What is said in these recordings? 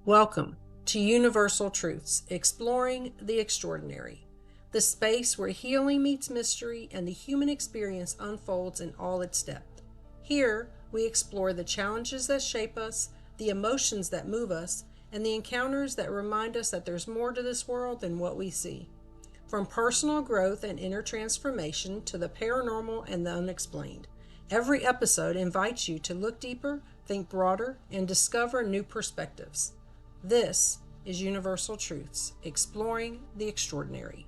Welcome to Universal Truths, Exploring the Extraordinary, the space where healing meets mystery and the human experience unfolds in all its depth. Here, we explore the challenges that shape us, the emotions that move us, and the encounters that remind us that there's more to this world than what we see. From personal growth and inner transformation to the paranormal and the unexplained, every episode invites you to look deeper, think broader, and discover new perspectives. This is Universal Truths, Exploring the Extraordinary.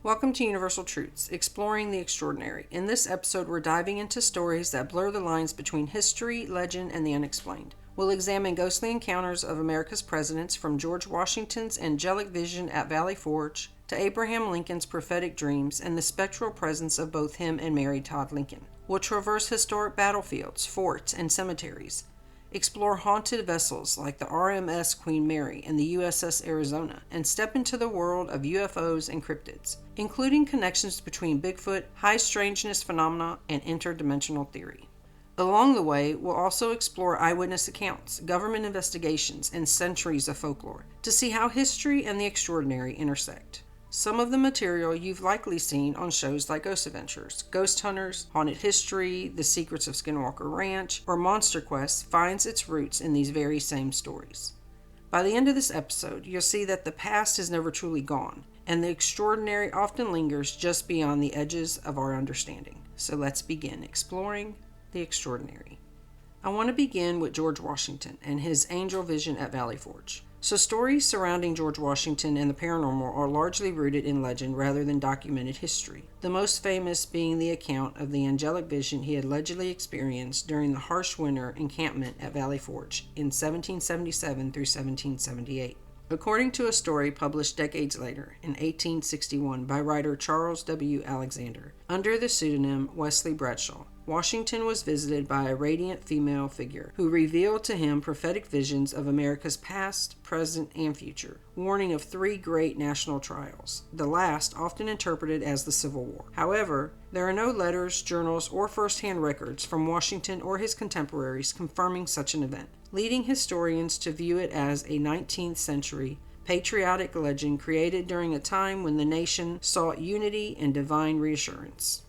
Welcome to Universal Truths, Exploring the Extraordinary. In this episode, we're diving into stories that blur the lines between history, legend, and the unexplained. We'll examine ghostly encounters of America's presidents, from George Washington's angelic vision at Valley Forge to Abraham Lincoln's prophetic dreams and the spectral presence of both him and Mary Todd Lincoln. We'll traverse historic battlefields, forts, and cemeteries, explore haunted vessels like the RMS Queen Mary and the USS Arizona, and step into the world of UFOs and cryptids, including connections between Bigfoot, high-strangeness phenomena, and interdimensional theory. Along the way, we'll also explore eyewitness accounts, government investigations, and centuries of folklore to see how history and the extraordinary intersect. Some of the material you've likely seen on shows like Ghost Adventures, Ghost Hunters, Haunted History, The Secrets of Skinwalker Ranch, or Monster Quest finds its roots in these very same stories. By the end of this episode, you'll see that the past is never truly gone, and the extraordinary often lingers just beyond the edges of our understanding. So let's begin exploring the extraordinary. I want to begin with George Washington and his angel vision at Valley Forge. So stories surrounding George Washington and the paranormal are largely rooted in legend rather than documented history, the most famous being the account of the angelic vision he had allegedly experienced during the harsh winter encampment at Valley Forge in 1777 through 1778. According to a story published decades later, in 1861, by writer Charles W. Alexander, under the pseudonym Wesley Bradshaw, Washington was visited by a radiant female figure who revealed to him prophetic visions of America's past, present, and future, warning of three great national trials, the last often interpreted as the Civil War. However, there are no letters, journals, or first-hand records from Washington or his contemporaries confirming such an event, leading historians to view it as a 19th century patriotic legend created during a time when the nation sought unity and divine reassurance.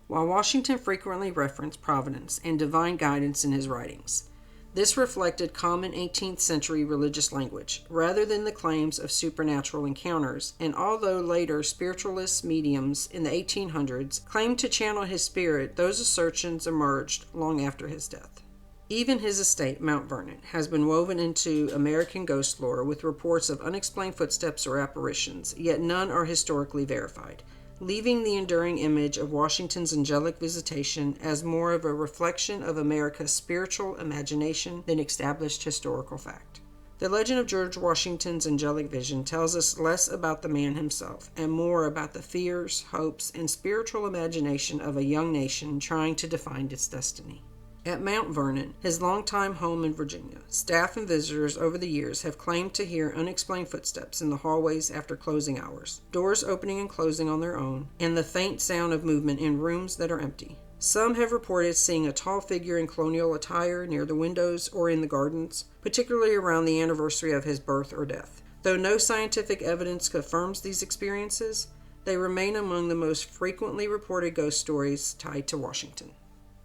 While Washington frequently referenced providence and divine guidance in his writings, this reflected common 18th century religious language, rather than the claims of supernatural encounters, and although later spiritualist mediums in the 1800s claimed to channel his spirit, those assertions emerged long after his death. Even his estate, Mount Vernon, has been woven into American ghost lore with reports of unexplained footsteps or apparitions, yet none are historically verified, leaving the enduring image of Washington's angelic visitation as more of a reflection of America's spiritual imagination than established historical fact. The legend of George Washington's angelic vision tells us less about the man himself and more about the fears, hopes, and spiritual imagination of a young nation trying to define its destiny. At Mount Vernon, his longtime home in Virginia, staff and visitors over the years have claimed to hear unexplained footsteps in the hallways after closing hours, doors opening and closing on their own, and the faint sound of movement in rooms that are empty. Some have reported seeing a tall figure in colonial attire near the windows or in the gardens, particularly around the anniversary of his birth or death. Though no scientific evidence confirms these experiences, they remain among the most frequently reported ghost stories tied to Washington.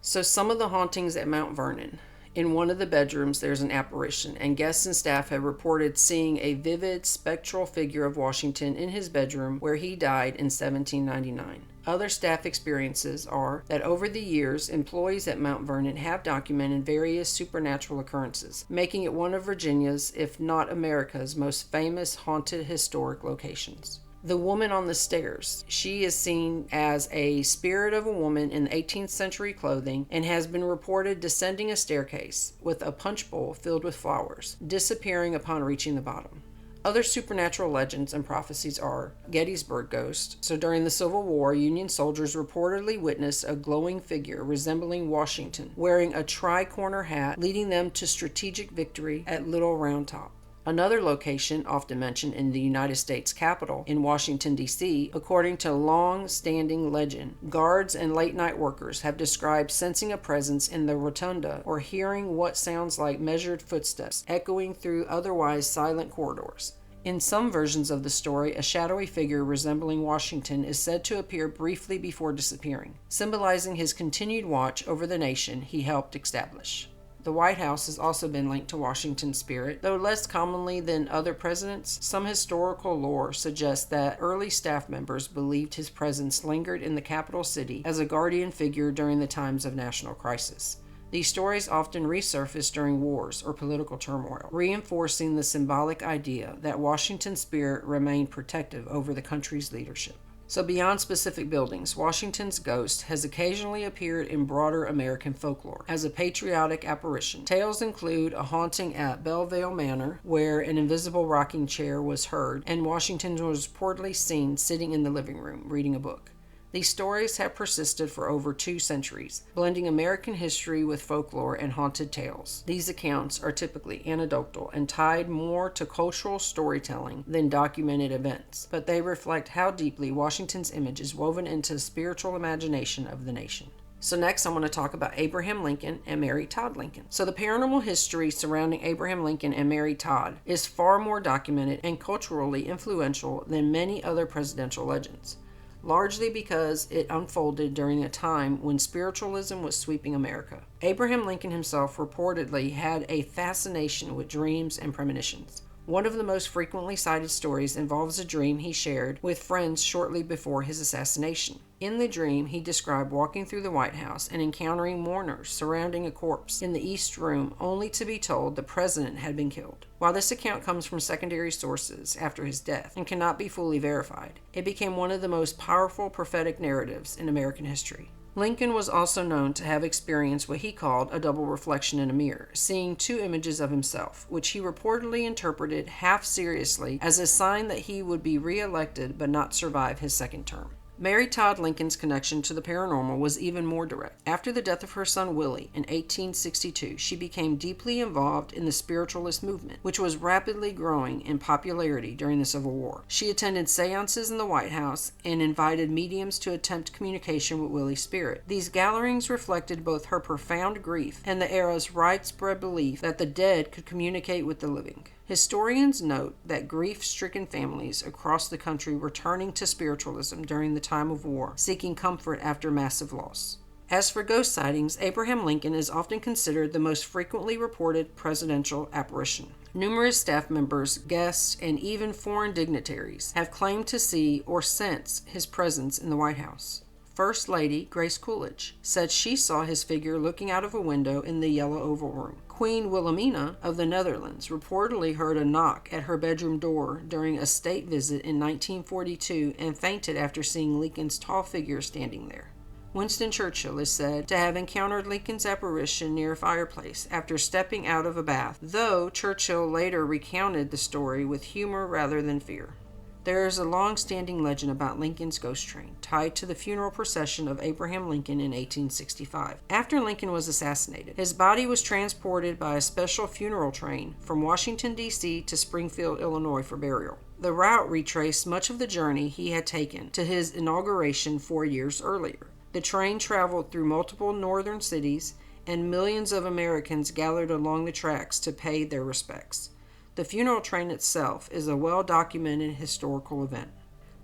So some of the hauntings at Mount Vernon. In one of the bedrooms, there's an apparition, and guests and staff have reported seeing a vivid, spectral figure of Washington in his bedroom where he died in 1799. Other staff experiences are that over the years, employees at Mount Vernon have documented various supernatural occurrences, making it one of Virginia's, if not America's, most famous haunted historic locations. The woman on the stairs. She is seen as a spirit of a woman in 18th century clothing and has been reported descending a staircase with a punch bowl filled with flowers, disappearing upon reaching the bottom. Other supernatural legends and prophecies are Gettysburg Ghost. So during the Civil War, Union soldiers reportedly witnessed a glowing figure resembling Washington, wearing a tri-corner hat, leading them to strategic victory at Little Round Top. Another location often mentioned in the United States Capitol in Washington, D.C., according to long-standing legend, guards and late-night workers have described sensing a presence in the rotunda or hearing what sounds like measured footsteps echoing through otherwise silent corridors. In some versions of the story, a shadowy figure resembling Washington is said to appear briefly before disappearing, symbolizing his continued watch over the nation he helped establish. The White House has also been linked to Washington's spirit, though less commonly than other presidents. Some historical lore suggests that early staff members believed his presence lingered in the capital city as a guardian figure during the times of national crisis. These stories often resurface during wars or political turmoil, reinforcing the symbolic idea that Washington's spirit remained protective over the country's leadership. So beyond specific buildings, Washington's ghost has occasionally appeared in broader American folklore as a patriotic apparition. Tales include a haunting at Belleville Manor, where an invisible rocking chair was heard, and Washington was reportedly seen sitting in the living room reading a book. These stories have persisted for over 2 centuries, blending American history with folklore and haunted tales. These accounts are typically anecdotal and tied more to cultural storytelling than documented events, but they reflect how deeply Washington's image is woven into the spiritual imagination of the nation. So next I'm going to talk about Abraham Lincoln and Mary Todd Lincoln. So the paranormal history surrounding Abraham Lincoln and Mary Todd is far more documented and culturally influential than many other presidential legends, largely because it unfolded during a time when spiritualism was sweeping America. Abraham Lincoln himself reportedly had a fascination with dreams and premonitions. One of the most frequently cited stories involves a dream he shared with friends shortly before his assassination. In the dream, he described walking through the White House and encountering mourners surrounding a corpse in the East Room, only to be told the president had been killed. While this account comes from secondary sources after his death and cannot be fully verified, it became one of the most powerful prophetic narratives in American history. Lincoln was also known to have experienced what he called a double reflection in a mirror, seeing 2 images of himself, which he reportedly interpreted half seriously as a sign that he would be re-elected but not survive his second term. Mary Todd Lincoln's connection to the paranormal was even more direct. After the death of her son Willie in 1862, she became deeply involved in the spiritualist movement, which was rapidly growing in popularity during the Civil War. She attended seances in the White House and invited mediums to attempt communication with Willie's spirit. These gatherings reflected both her profound grief and the era's widespread belief that the dead could communicate with the living. Historians note that grief-stricken families across the country were turning to spiritualism during the time of war, seeking comfort after massive loss. As for ghost sightings, Abraham Lincoln is often considered the most frequently reported presidential apparition. Numerous staff members, guests, and even foreign dignitaries have claimed to see or sense his presence in the White House. First Lady Grace Coolidge said she saw his figure looking out of a window in the Yellow Oval Room. Queen Wilhelmina of the Netherlands reportedly heard a knock at her bedroom door during a state visit in 1942 and fainted after seeing Lincoln's tall figure standing there. Winston Churchill is said to have encountered Lincoln's apparition near a fireplace after stepping out of a bath, though Churchill later recounted the story with humor rather than fear. There is a long-standing legend about Lincoln's ghost train, tied to the funeral procession of Abraham Lincoln in 1865. After Lincoln was assassinated, his body was transported by a special funeral train from Washington, D.C. to Springfield, Illinois for burial. The route retraced much of the journey he had taken to his inauguration 4 years earlier. The train traveled through multiple northern cities, and millions of Americans gathered along the tracks to pay their respects. The funeral train itself is a well-documented historical event.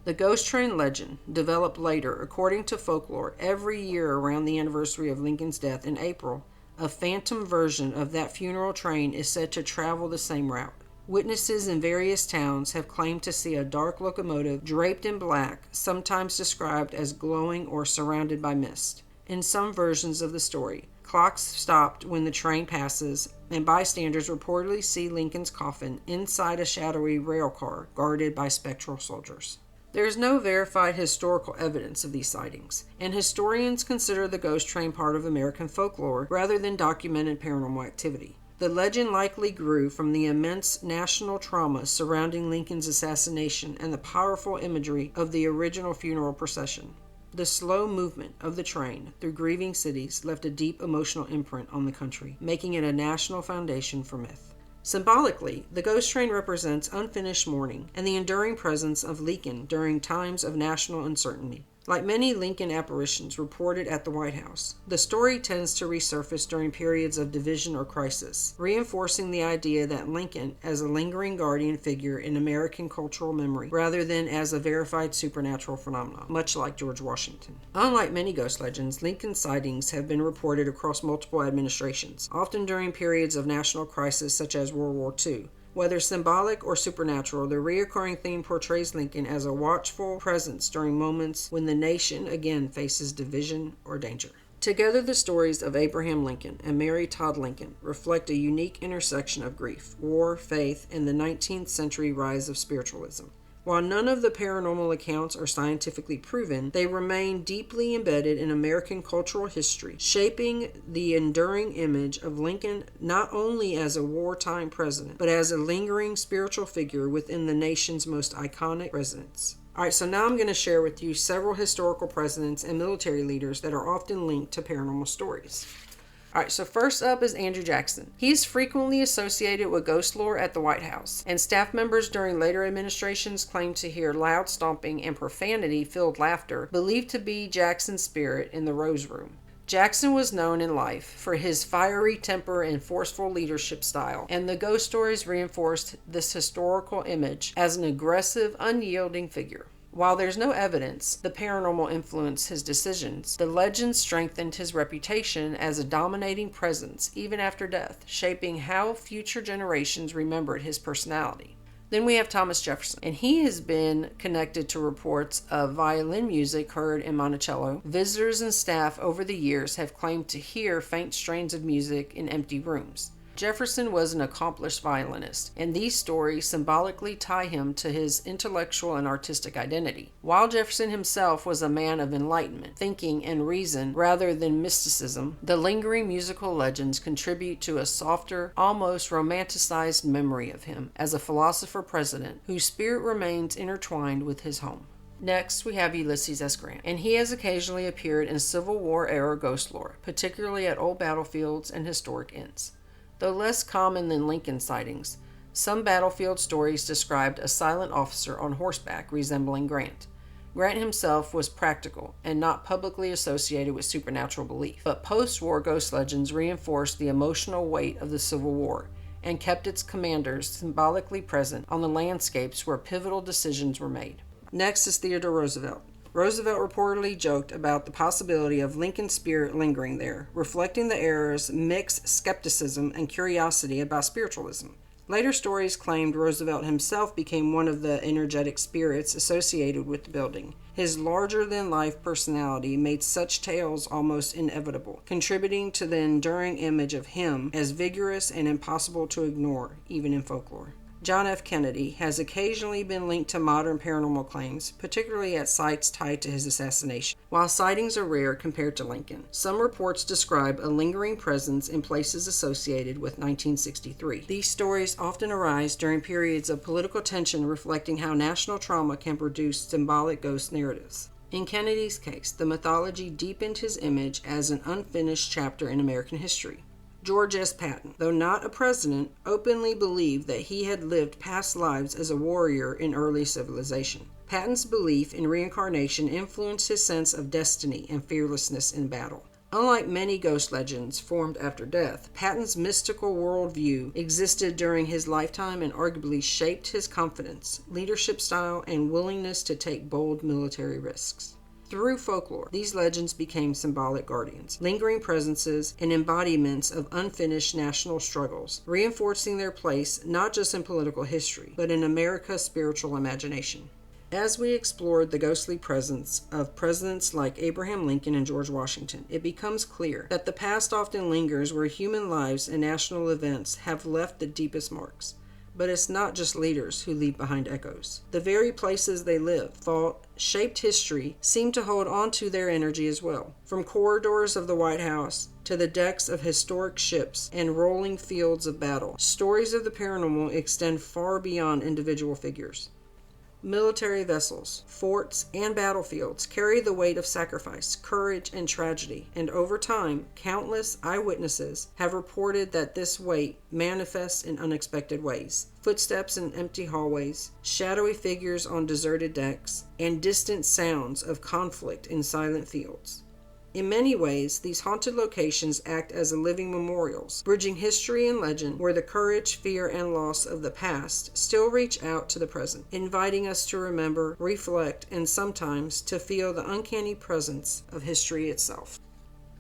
The ghost train legend developed later. According to folklore, every year around the anniversary of Lincoln's death in April, a phantom version of that funeral train is said to travel the same route. Witnesses in various towns have claimed to see a dark locomotive draped in black, sometimes described as glowing or surrounded by mist. In some versions of the story, clocks stopped when the train passes, and bystanders reportedly see Lincoln's coffin inside a shadowy rail car guarded by spectral soldiers. There is no verified historical evidence of these sightings, and historians consider the ghost train part of American folklore rather than documented paranormal activity. The legend likely grew from the immense national trauma surrounding Lincoln's assassination and the powerful imagery of the original funeral procession. The slow movement of the train through grieving cities left a deep emotional imprint on the country, making it a national foundation for myth. Symbolically, the ghost train represents unfinished mourning and the enduring presence of Lincoln during times of national uncertainty. Like many Lincoln apparitions reported at the White House, the story tends to resurface during periods of division or crisis, reinforcing the idea that Lincoln as a lingering guardian figure in American cultural memory rather than as a verified supernatural phenomenon, much like George Washington. Unlike many ghost legends, Lincoln sightings have been reported across multiple administrations, often during periods of national crisis such as World War II. Whether symbolic or supernatural, the recurring theme portrays Lincoln as a watchful presence during moments when the nation again faces division or danger. Together, the stories of Abraham Lincoln and Mary Todd Lincoln reflect a unique intersection of grief, war, faith, and the 19th century rise of spiritualism. While none of the paranormal accounts are scientifically proven, they remain deeply embedded in American cultural history, shaping the enduring image of Lincoln not only as a wartime president, but as a lingering spiritual figure within the nation's most iconic presidents. Alright, so now I'm going to share with you several historical presidents and military leaders that are often linked to paranormal stories. Alright, so first up is Andrew Jackson. He is frequently associated with ghost lore at the White House, and staff members during later administrations claim to hear loud stomping and profanity-filled laughter believed to be Jackson's spirit in the Rose Room. Jackson was known in life for his fiery temper and forceful leadership style, and the ghost stories reinforced this historical image as an aggressive, unyielding figure. While there's no evidence the paranormal influenced his decisions, the legend strengthened his reputation as a dominating presence even after death, shaping how future generations remembered his personality. Then we have Thomas Jefferson, and he has been connected to reports of violin music heard in Monticello. Visitors and staff over the years have claimed to hear faint strains of music in empty rooms. Jefferson was an accomplished violinist, and these stories symbolically tie him to his intellectual and artistic identity. While Jefferson himself was a man of enlightenment, thinking, and reason rather than mysticism, the lingering musical legends contribute to a softer, almost romanticized memory of him as a philosopher-president whose spirit remains intertwined with his home. Next, we have Ulysses S. Grant, and he has occasionally appeared in Civil War-era ghost lore, particularly at old battlefields and historic inns. Though less common than Lincoln sightings, some battlefield stories described a silent officer on horseback resembling Grant. Grant himself was practical and not publicly associated with supernatural belief, but post-war ghost legends reinforced the emotional weight of the Civil War and kept its commanders symbolically present on the landscapes where pivotal decisions were made. Next is Theodore Roosevelt. Roosevelt reportedly joked about the possibility of Lincoln's spirit lingering there, reflecting the era's mixed skepticism and curiosity about spiritualism. Later stories claimed Roosevelt himself became one of the energetic spirits associated with the building. His larger-than-life personality made such tales almost inevitable, contributing to the enduring image of him as vigorous and impossible to ignore, even in folklore. John F. Kennedy has occasionally been linked to modern paranormal claims, particularly at sites tied to his assassination. While sightings are rare compared to Lincoln, some reports describe a lingering presence in places associated with 1963. These stories often arise during periods of political tension, reflecting how national trauma can produce symbolic ghost narratives. In Kennedy's case, the mythology deepened his image as an unfinished chapter in American history. George S. Patton, though not a president, openly believed that he had lived past lives as a warrior in early civilization. Patton's belief in reincarnation influenced his sense of destiny and fearlessness in battle. Unlike many ghost legends formed after death, Patton's mystical worldview existed during his lifetime and arguably shaped his confidence, leadership style, and willingness to take bold military risks. Through folklore, these legends became symbolic guardians, lingering presences, and embodiments of unfinished national struggles, reinforcing their place not just in political history, but in America's spiritual imagination. As we explored the ghostly presence of presidents like Abraham Lincoln and George Washington, it becomes clear that the past often lingers where human lives and national events have left the deepest marks. But it's not just leaders who leave behind echoes. The very places they lived, fought, shaped history seem to hold on to their energy as well. From corridors of the White House to the decks of historic ships and rolling fields of battle, stories of the paranormal extend far beyond individual figures. Military vessels, forts, and battlefields carry the weight of sacrifice, courage, and tragedy, and over time, countless eyewitnesses have reported that this weight manifests in unexpected ways. Footsteps in empty hallways, shadowy figures on deserted decks, and distant sounds of conflict in silent fields. In many ways, these haunted locations act as living memorials, bridging history and legend where the courage, fear, and loss of the past still reach out to the present, inviting us to remember, reflect, and sometimes to feel the uncanny presence of history itself.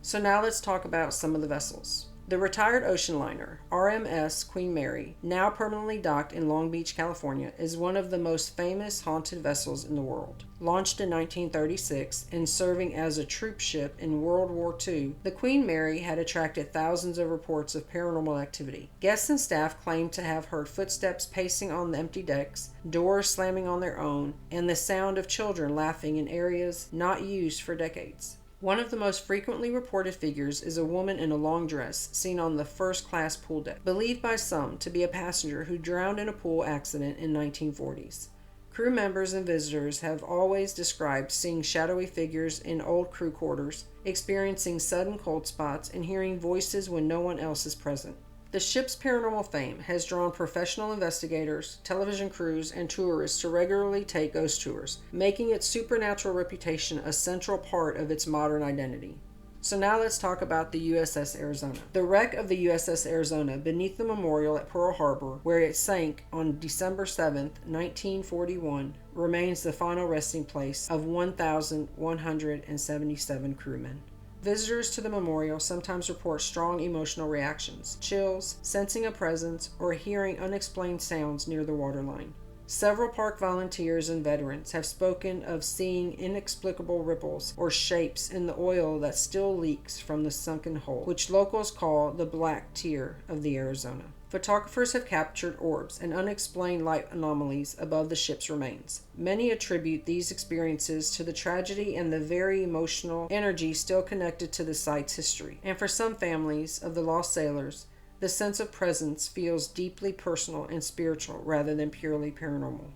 So now let's talk about some of the vessels. The retired ocean liner, RMS Queen Mary, now permanently docked in Long Beach, California, is one of the most famous haunted vessels in the world. Launched in 1936 and serving as a troop ship in World War II, the Queen Mary had attracted thousands of reports of paranormal activity. Guests and staff claimed to have heard footsteps pacing on the empty decks, doors slamming on their own, and the sound of children laughing in areas not used for decades. One of the most frequently reported figures is a woman in a long dress seen on the first-class pool deck, believed by some to be a passenger who drowned in a pool accident in 1940s. Crew members and visitors have always described seeing shadowy figures in old crew quarters, experiencing sudden cold spots, and hearing voices when no one else is present. The ship's paranormal fame has drawn professional investigators, television crews, and tourists to regularly take ghost tours, making its supernatural reputation a central part of its modern identity. So now let's talk about the USS Arizona. The wreck of the USS Arizona beneath the memorial at Pearl Harbor, where it sank on December 7, 1941, remains the final resting place of 1,177 crewmen. Visitors to the memorial sometimes report strong emotional reactions, chills, sensing a presence, or hearing unexplained sounds near the waterline. Several park volunteers and veterans have spoken of seeing inexplicable ripples or shapes in the oil that still leaks from the sunken hull, which locals call the black tear of the Arizona. Photographers have captured orbs and unexplained light anomalies above the ship's remains. Many attribute these experiences to the tragedy and the very emotional energy still connected to the site's history. And for some families of the lost sailors, the sense of presence feels deeply personal and spiritual rather than purely paranormal.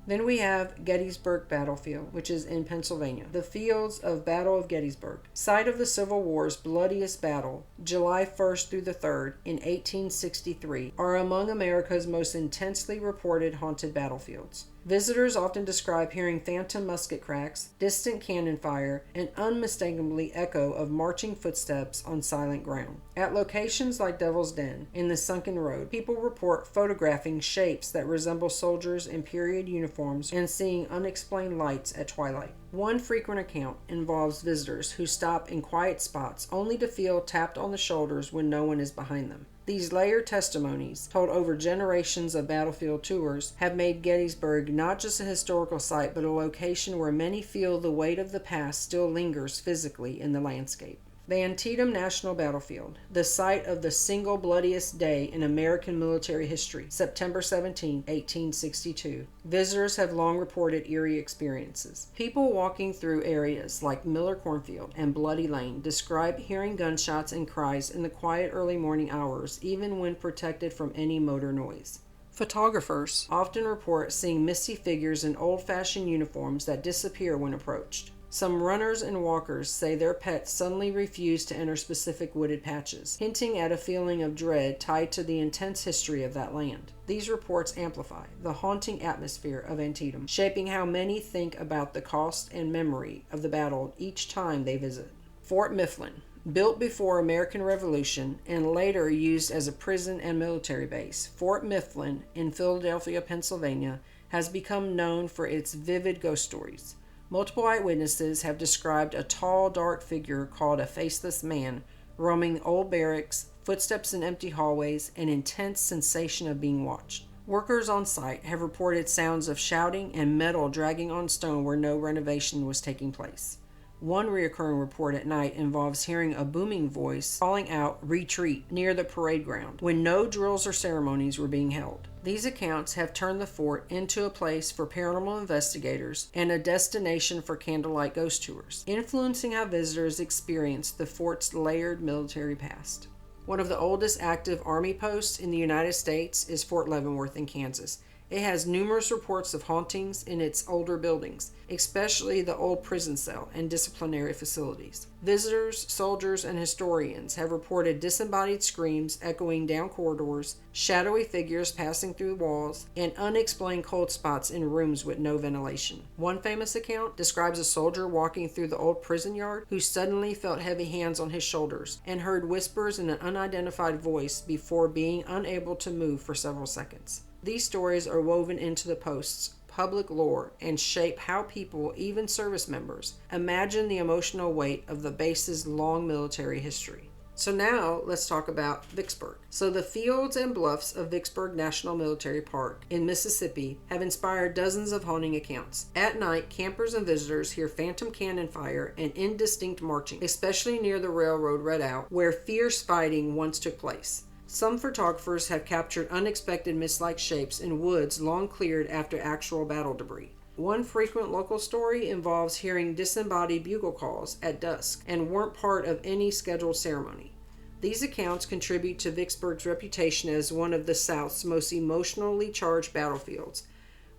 Then we have Gettysburg Battlefield, which is in Pennsylvania. The fields of Battle of Gettysburg, site of the Civil War's bloodiest battle, July 1st through the 3rd in 1863, are among America's most intensely reported haunted battlefields. Visitors often describe hearing phantom musket cracks, distant cannon fire, and unmistakably echo of marching footsteps on silent ground. At locations like Devil's Den in the Sunken Road, people report photographing shapes that resemble soldiers in period uniforms and seeing unexplained lights at twilight. One frequent account involves visitors who stop in quiet spots only to feel tapped on the shoulders when no one is behind them. These layered testimonies, told over generations of battlefield tours, have made Gettysburg not just a historical site, but a location where many feel the weight of the past still lingers physically in the landscape. The Antietam National Battlefield, the site of the single bloodiest day in American military history, September 17, 1862. Visitors have long reported eerie experiences. People walking through areas like Miller Cornfield and Bloody Lane describe hearing gunshots and cries in the quiet early morning hours, even when protected from any motor noise. Photographers often report seeing misty figures in old-fashioned uniforms that disappear when approached. Some runners and walkers say their pets suddenly refuse to enter specific wooded patches, hinting at a feeling of dread tied to the intense history of that land. These reports amplify the haunting atmosphere of Antietam, shaping how many think about the cost and memory of the battle each time they visit. Fort Mifflin, built before American Revolution and later used as a prison and military base, Fort Mifflin in Philadelphia, Pennsylvania, has become known for its vivid ghost stories. Multiple eyewitnesses have described a tall, dark figure called a faceless man roaming old barracks, footsteps in empty hallways, and intense sensation of being watched. Workers on site have reported sounds of shouting and metal dragging on stone where no renovation was taking place. One recurring report at night involves hearing a booming voice calling out "retreat" near the parade ground when no drills or ceremonies were being held. These accounts have turned the fort into a place for paranormal investigators and a destination for candlelight ghost tours, influencing how visitors experience the fort's layered military past. One of the oldest active Army posts in the United States is Fort Leavenworth in Kansas, It has numerous reports of hauntings in its older buildings, especially the old prison cell and disciplinary facilities. Visitors, soldiers, and historians have reported disembodied screams echoing down corridors, shadowy figures passing through walls, and unexplained cold spots in rooms with no ventilation. One famous account describes a soldier walking through the old prison yard who suddenly felt heavy hands on his shoulders and heard whispers in an unidentified voice before being unable to move for several seconds. These stories are woven into the post's public lore and shape how people, even service members, imagine the emotional weight of the base's long military history. So now let's talk about Vicksburg. So the fields and bluffs of Vicksburg National Military Park in Mississippi have inspired dozens of haunting accounts. At night, campers and visitors hear phantom cannon fire and indistinct marching, especially near the railroad redoubt where fierce fighting once took place. Some photographers have captured unexpected mist-like shapes in woods long cleared after actual battle debris. One frequent local story involves hearing disembodied bugle calls at dusk and weren't part of any scheduled ceremony. These accounts contribute to Vicksburg's reputation as one of the South's most emotionally charged battlefields,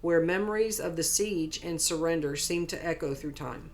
where memories of the siege and surrender seem to echo through time.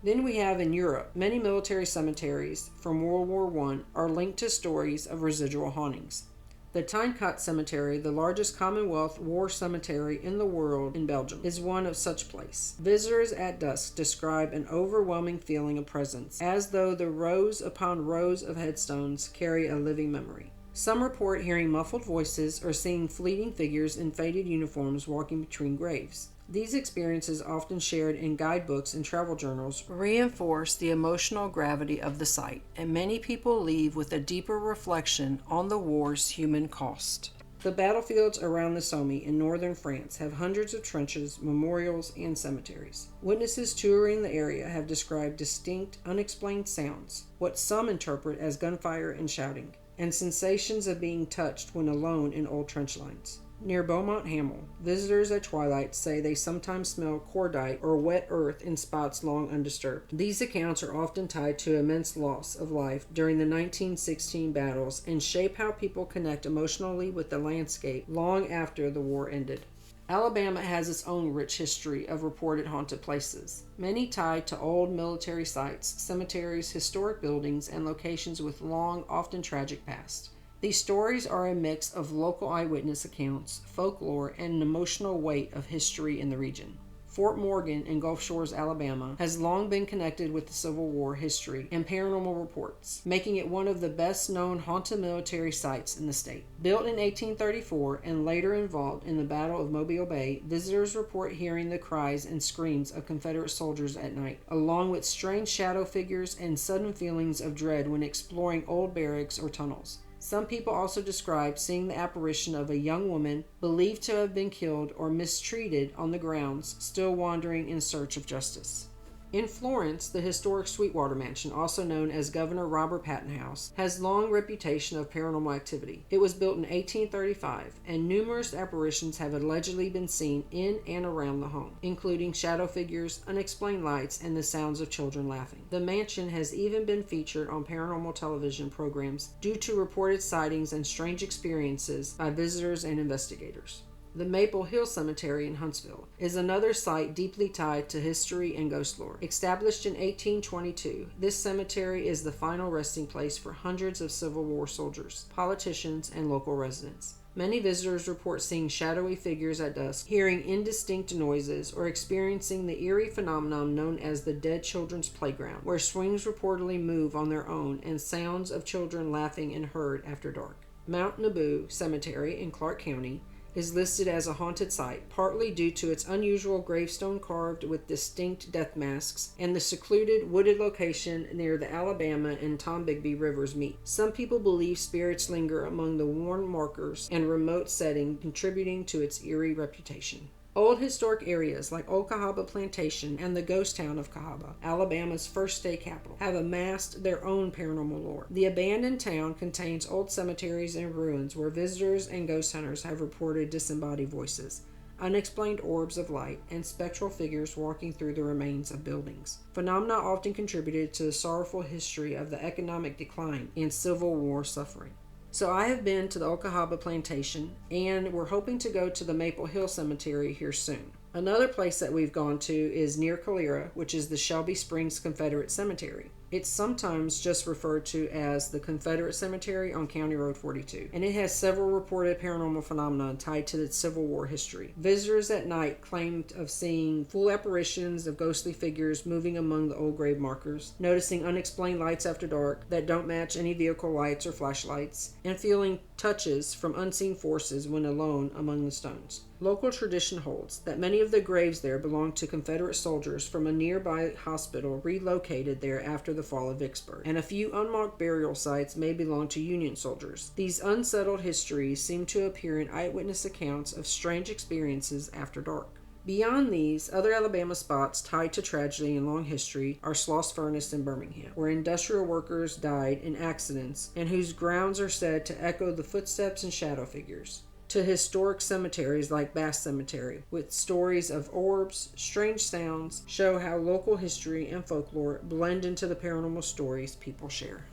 Then we have in Europe, many military cemeteries from World War I are linked to stories of residual hauntings. The Tynecott Cemetery, the largest Commonwealth war cemetery in the world in Belgium, is one of such place. Visitors at dusk describe an overwhelming feeling of presence, as though the rows upon rows of headstones carry a living memory. Some report hearing muffled voices or seeing fleeting figures in faded uniforms walking between graves. These experiences, often shared in guidebooks and travel journals, reinforce the emotional gravity of the site, and many people leave with a deeper reflection on the war's human cost. The battlefields around the Somme in northern France have hundreds of trenches, memorials, and cemeteries. Witnesses touring the area have described distinct, unexplained sounds, what some interpret as gunfire and shouting, and sensations of being touched when alone in old trench lines. Near Beaumont Hamel, visitors at twilight say they sometimes smell cordite or wet earth in spots long undisturbed. These accounts are often tied to immense loss of life during the 1916 battles and shape how people connect emotionally with the landscape long after the war ended. Alabama has its own rich history of reported haunted places, many tied to old military sites, cemeteries, historic buildings, and locations with long, often tragic past. These stories are a mix of local eyewitness accounts, folklore, and an emotional weight of history in the region. Fort Morgan in Gulf Shores, Alabama, has long been connected with the Civil War history and paranormal reports, making it one of the best-known haunted military sites in the state. Built in 1834 and later involved in the Battle of Mobile Bay, visitors report hearing the cries and screams of Confederate soldiers at night, along with strange shadow figures and sudden feelings of dread when exploring old barracks or tunnels. Some people also describe seeing the apparition of a young woman believed to have been killed or mistreated on the grounds, still wandering in search of justice. In Florence, the historic Sweetwater Mansion, also known as Governor Robert Patton House, has long reputation of paranormal activity. It was built in 1835, and numerous apparitions have allegedly been seen in and around the home, including shadow figures, unexplained lights, and the sounds of children laughing. The mansion has even been featured on paranormal television programs due to reported sightings and strange experiences by visitors and investigators. The Maple Hill Cemetery in Huntsville is another site deeply tied to history and ghost lore. Established in 1822, this cemetery is the final resting place for hundreds of Civil War soldiers, politicians, and local residents. Many visitors report seeing shadowy figures at dusk, hearing indistinct noises, or experiencing the eerie phenomenon known as the Dead Children's Playground, where swings reportedly move on their own and sounds of children laughing are heard after dark. Mount Nabu Cemetery in Clark County is listed as a haunted site, partly due to its unusual gravestone carved with distinct death masks and the secluded, wooded location near the Alabama and Tombigbee rivers meet. Some people believe spirits linger among the worn markers and remote setting, contributing to its eerie reputation. Old historic areas like Old Cahaba Plantation and the ghost town of Cahaba, Alabama's first state capital, have amassed their own paranormal lore. The abandoned town contains old cemeteries and ruins where visitors and ghost hunters have reported disembodied voices, unexplained orbs of light, and spectral figures walking through the remains of buildings. Phenomena often contributed to the sorrowful history of the economic decline and Civil War suffering. So I have been to the Okahaba Plantation, and we're hoping to go to the Maple Hill Cemetery here soon. Another place that we've gone to is near Calera, which is the Shelby Springs Confederate Cemetery. It's sometimes just referred to as the Confederate Cemetery on County Road 42, and it has several reported paranormal phenomena tied to its Civil War history. Visitors at night claimed of seeing full apparitions of ghostly figures moving among the old grave markers, noticing unexplained lights after dark that don't match any vehicle lights or flashlights, and feeling touches from unseen forces when alone among the stones. Local tradition holds that many of the graves there belonged to Confederate soldiers from a nearby hospital relocated there after the fall of Vicksburg, and a few unmarked burial sites may belong to Union soldiers. These unsettled histories seem to appear in eyewitness accounts of strange experiences after dark. Beyond these, other Alabama spots tied to tragedy and long history are Sloss Furnace in Birmingham, where industrial workers died in accidents and whose grounds are said to echo the footsteps and shadow figures, to historic cemeteries like Bass Cemetery, with stories of orbs, strange sounds, show how local history and folklore blend into the paranormal stories people share.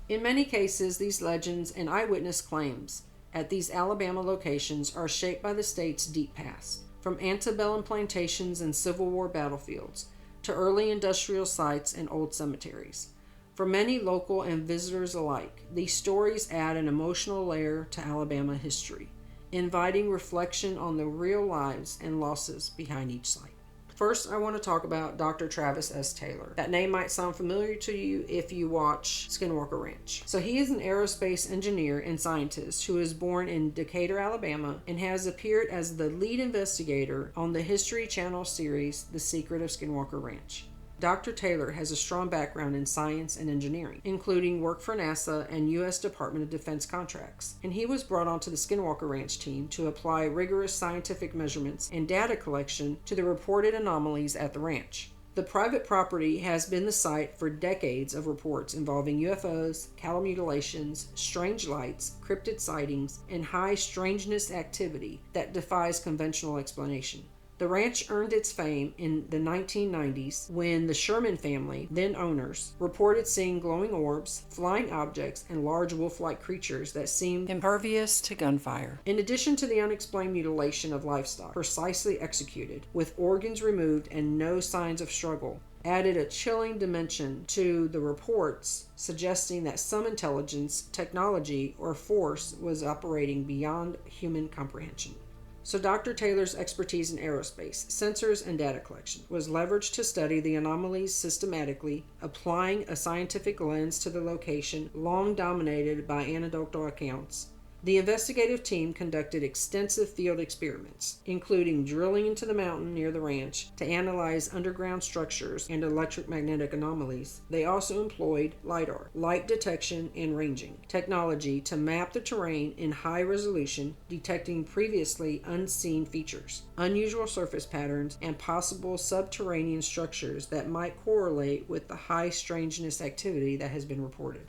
In many cases, these legends and eyewitness claims at these Alabama locations are shaped by the state's deep past, from antebellum plantations and Civil War battlefields to early industrial sites and old cemeteries. For many local and visitors alike, these stories add an emotional layer to Alabama history, inviting reflection on the real lives and losses behind each site. First, I want to talk about Dr. Travis S. Taylor. That name might sound familiar to you if you watch Skinwalker Ranch. So he is an aerospace engineer and scientist who was born in Decatur, Alabama, and has appeared as the lead investigator on the History Channel series The Secret of Skinwalker Ranch. Dr. Taylor has a strong background in science and engineering, including work for NASA and U.S. Department of Defense contracts, and he was brought onto the Skinwalker Ranch team to apply rigorous scientific measurements and data collection to the reported anomalies at the ranch. The private property has been the site for decades of reports involving UFOs, cattle mutilations, strange lights, cryptid sightings, and high-strangeness activity that defies conventional explanation. The ranch earned its fame in the 1990s when the Sherman family, then owners, reported seeing glowing orbs, flying objects, and large wolf-like creatures that seemed impervious to gunfire. In addition to the unexplained mutilation of livestock, precisely executed, with organs removed and no signs of struggle, added a chilling dimension to the reports, suggesting that some intelligence, technology, or force was operating beyond human comprehension. So Dr. Taylor's expertise in aerospace, sensors, and data collection was leveraged to study the anomalies systematically, applying a scientific lens to the location long dominated by anecdotal accounts. The investigative team conducted extensive field experiments, including drilling into the mountain near the ranch to analyze underground structures and electromagnetic anomalies. They also employed LIDAR, light detection and ranging, technology to map the terrain in high resolution, detecting previously unseen features, unusual surface patterns, and possible subterranean structures that might correlate with the high strangeness activity that has been reported.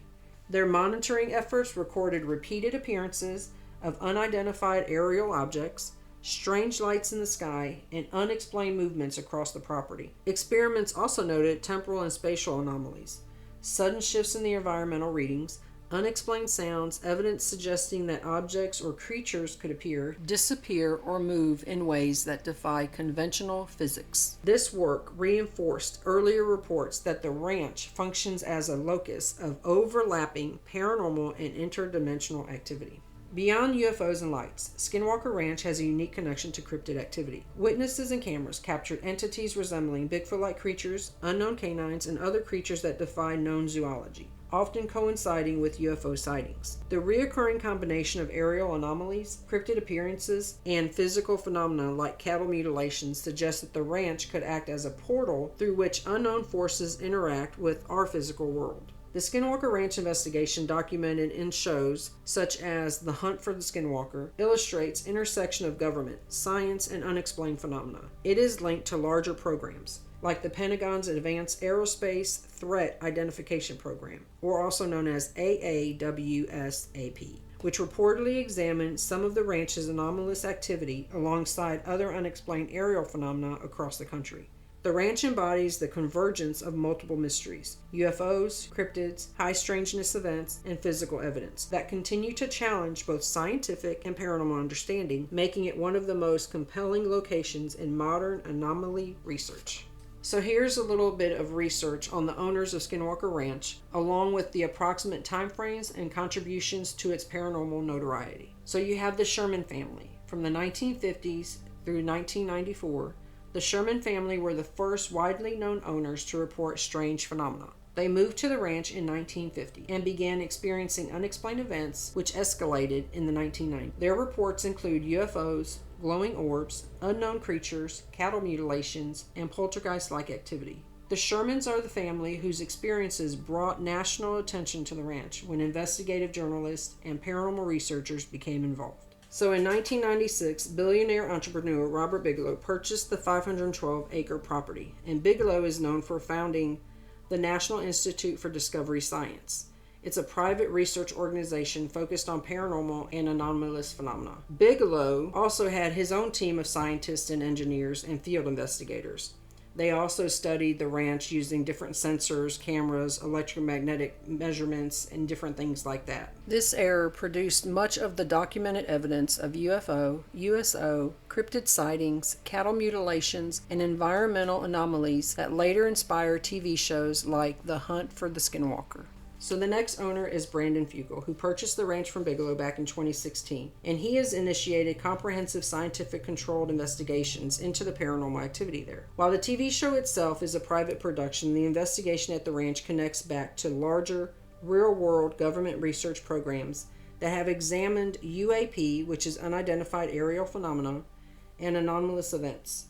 Their monitoring efforts recorded repeated appearances of unidentified aerial objects, strange lights in the sky, and unexplained movements across the property. Experiments also noted temporal and spatial anomalies, sudden shifts in the environmental readings, unexplained sounds, evidence suggesting that objects or creatures could appear, disappear, or move in ways that defy conventional physics. This work reinforced earlier reports that the ranch functions as a locus of overlapping paranormal and interdimensional activity. Beyond UFOs and lights, Skinwalker Ranch has a unique connection to cryptid activity. Witnesses and cameras captured entities resembling Bigfoot-like creatures, unknown canines, and other creatures that defy known zoology, often coinciding with UFO sightings. The reoccurring combination of aerial anomalies, cryptid appearances, and physical phenomena like cattle mutilations suggests that the ranch could act as a portal through which unknown forces interact with our physical world. The Skinwalker Ranch investigation, documented in shows such as The Hunt for the Skinwalker, illustrates intersection of government, science, and unexplained phenomena. It is linked to larger programs, like the Pentagon's Advanced Aerospace Threat Identification Program, or also known as AAWSAP, which reportedly examined some of the ranch's anomalous activity alongside other unexplained aerial phenomena across the country. The ranch embodies the convergence of multiple mysteries: UFOs, cryptids, high-strangeness events, and physical evidence that continue to challenge both scientific and paranormal understanding, making it one of the most compelling locations in modern anomaly research. So here's a little bit of research on the owners of Skinwalker Ranch, along with the approximate timeframes and contributions to its paranormal notoriety. So you have the Sherman family. From the 1950s through 1994, the Sherman family were the first widely known owners to report strange phenomena. They moved to the ranch in 1950 and began experiencing unexplained events, which escalated in the 1990s. Their reports include UFOs, glowing orbs, unknown creatures, cattle mutilations, and poltergeist-like activity. The Shermans are the family whose experiences brought national attention to the ranch when investigative journalists and paranormal researchers became involved. So in 1996, billionaire entrepreneur Robert Bigelow purchased the 512-acre property, and Bigelow is known for founding the National Institute for Discovery Science. It's a private research organization focused on paranormal and anomalous phenomena. Bigelow also had his own team of scientists and engineers and field investigators. They also studied the ranch using different sensors, cameras, electromagnetic measurements, and different things like that. This era produced much of the documented evidence of UFO, USO, cryptid sightings, cattle mutilations, and environmental anomalies that later inspired TV shows like The Hunt for the Skinwalker. So the next owner is Brandon Fugel, who purchased the ranch from Bigelow back in 2016, and he has initiated comprehensive scientific controlled investigations into the paranormal activity there. While the TV show itself is a private production, the investigation at the ranch connects back to larger, real-world government research programs that have examined UAP, which is unidentified aerial phenomena, and anomalous events.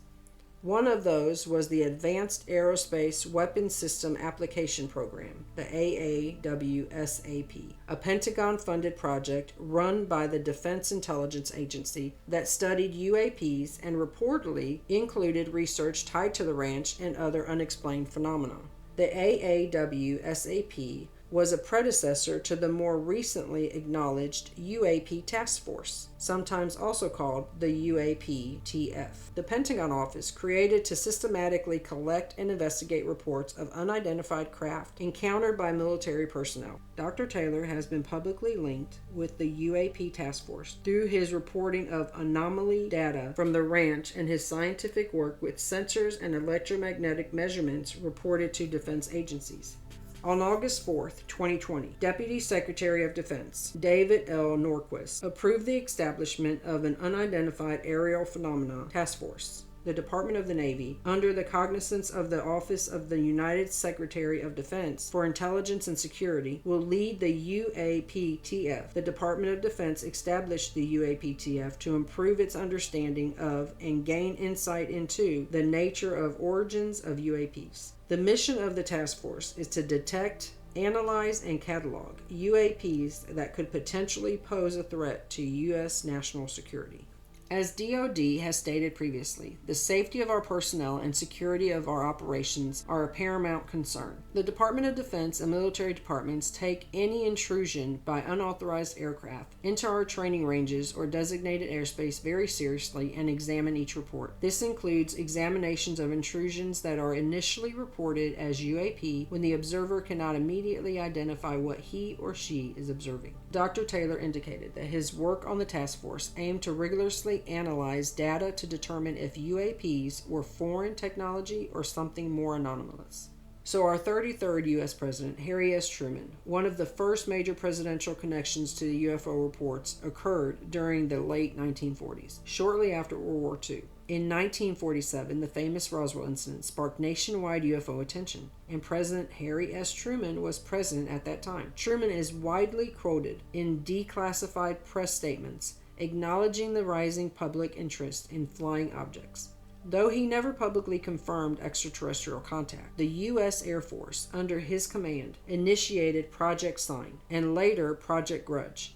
One of those was the Advanced Aerospace Weapons System Application Program, the AAWSAP, a Pentagon-funded project run by the Defense Intelligence Agency that studied UAPs and reportedly included research tied to the ranch and other unexplained phenomena. The AAWSAP was a predecessor to the more recently acknowledged UAP Task Force, sometimes also called the UAPTF. The Pentagon Office, created to systematically collect and investigate reports of unidentified craft encountered by military personnel. Dr. Taylor has been publicly linked with the UAP Task Force through his reporting of anomaly data from the ranch and his scientific work with sensors and electromagnetic measurements reported to defense agencies. On August 4, 2020, Deputy Secretary of Defense David L. Norquist approved the establishment of an Unidentified Aerial Phenomena Task Force. The Department of the Navy, under the cognizance of the Office of the United Secretary of Defense for Intelligence and Security, will lead the UAPTF. The Department of Defense established the UAPTF to improve its understanding of and gain insight into the nature of origins of UAPs. The mission of the task force is to detect, analyze, and catalog UAPs that could potentially pose a threat to U.S. national security. As DoD has stated previously, the safety of our personnel and security of our operations are a paramount concern. The Department of Defense and military departments take any intrusion by unauthorized aircraft into our training ranges or designated airspace very seriously and examine each report. This includes examinations of intrusions that are initially reported as UAP when the observer cannot immediately identify what he or she is observing. Dr. Taylor indicated that his work on the task force aimed to rigorously analyze data to determine if UAPs were foreign technology or something more anomalous. So our 33rd U.S. President, Harry S. Truman, one of the first major presidential connections to the UFO reports, occurred during the late 1940s, shortly after World War II. In 1947, the famous Roswell incident sparked nationwide UFO attention, and President Harry S. Truman was president at that time. Truman is widely quoted in declassified press statements acknowledging the rising public interest in flying objects. Though he never publicly confirmed extraterrestrial contact, the U.S. Air Force, under his command, initiated Project Sign and later Project Grudge,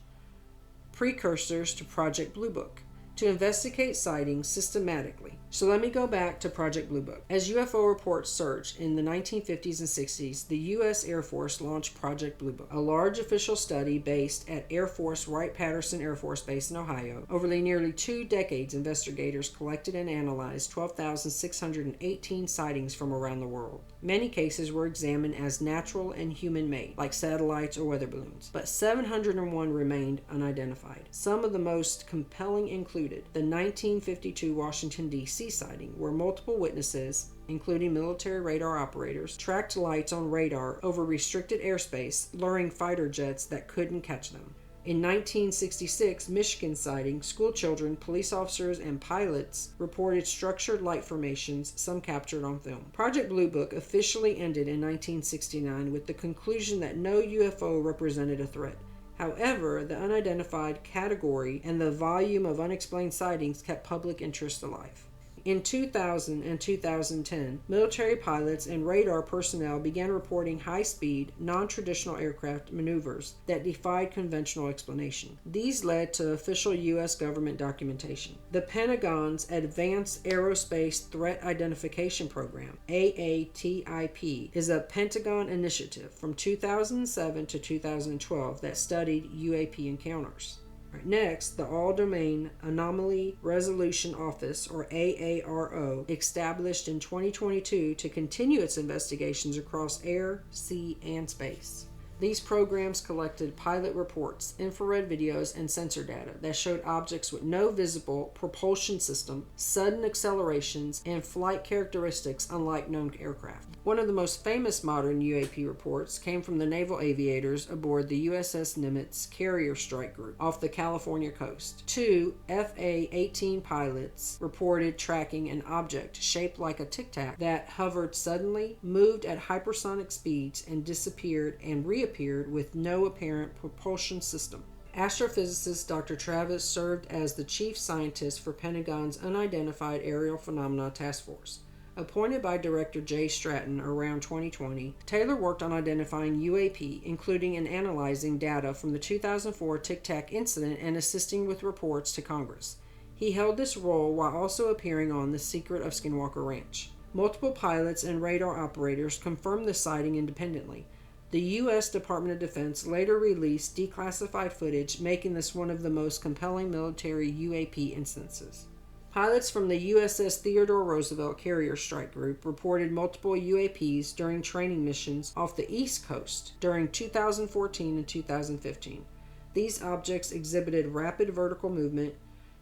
precursors to Project Blue Book, to investigate sightings systematically. So let me go back to Project Blue Book. As UFO reports surged in the 1950s and 60s, the U.S. Air Force launched Project Blue Book, a large official study based at Air Force Wright-Patterson Air Force Base in Ohio. Over nearly 2 decades, investigators collected and analyzed 12,618 sightings from around the world. Many cases were examined as natural and human-made, like satellites or weather balloons, but 701 remained unidentified. Some of the most compelling included the 1952 Washington, D.C. sighting, where multiple witnesses, including military radar operators, tracked lights on radar over restricted airspace, luring fighter jets that couldn't catch them. In 1966, Michigan sighting, school children, police officers, and pilots reported structured light formations, some captured on film. Project Blue Book officially ended in 1969 with the conclusion that no UFO represented a threat. However, the unidentified category and the volume of unexplained sightings kept public interest alive. In 2000 and 2010, military pilots and radar personnel began reporting high-speed, non-traditional aircraft maneuvers that defied conventional explanation. These led to official U.S. government documentation. The Pentagon's Advanced Aerospace Threat Identification Program, AATIP, is a Pentagon initiative from 2007 to 2012 that studied UAP encounters. Next, the All-Domain Anomaly Resolution Office, or AARO, established in 2022 to continue its investigations across air, sea, and space. These programs collected pilot reports, infrared videos, and sensor data that showed objects with no visible propulsion system, sudden accelerations, and flight characteristics unlike known aircraft. One of the most famous modern UAP reports came from the naval aviators aboard the USS Nimitz carrier strike group off the California coast. 2 FA-18 pilots reported tracking an object shaped like a tic-tac that hovered suddenly, moved at hypersonic speeds, and disappeared and reappeared with no apparent propulsion system. Astrophysicist Dr. Travis served as the chief scientist for Pentagon's Unidentified Aerial Phenomena Task Force. Appointed by Director Jay Stratton around 2020, Taylor worked on identifying UAP, including and analyzing data from the 2004 Tic Tac incident and assisting with reports to Congress. He held this role while also appearing on The Secret of Skinwalker Ranch. Multiple pilots and radar operators confirmed the sighting independently. The U.S. Department of Defense later released declassified footage, making this one of the most compelling military UAP instances. Pilots from the USS Theodore Roosevelt carrier strike group reported multiple UAPs during training missions off the East Coast during 2014 and 2015. These objects exhibited rapid vertical movement,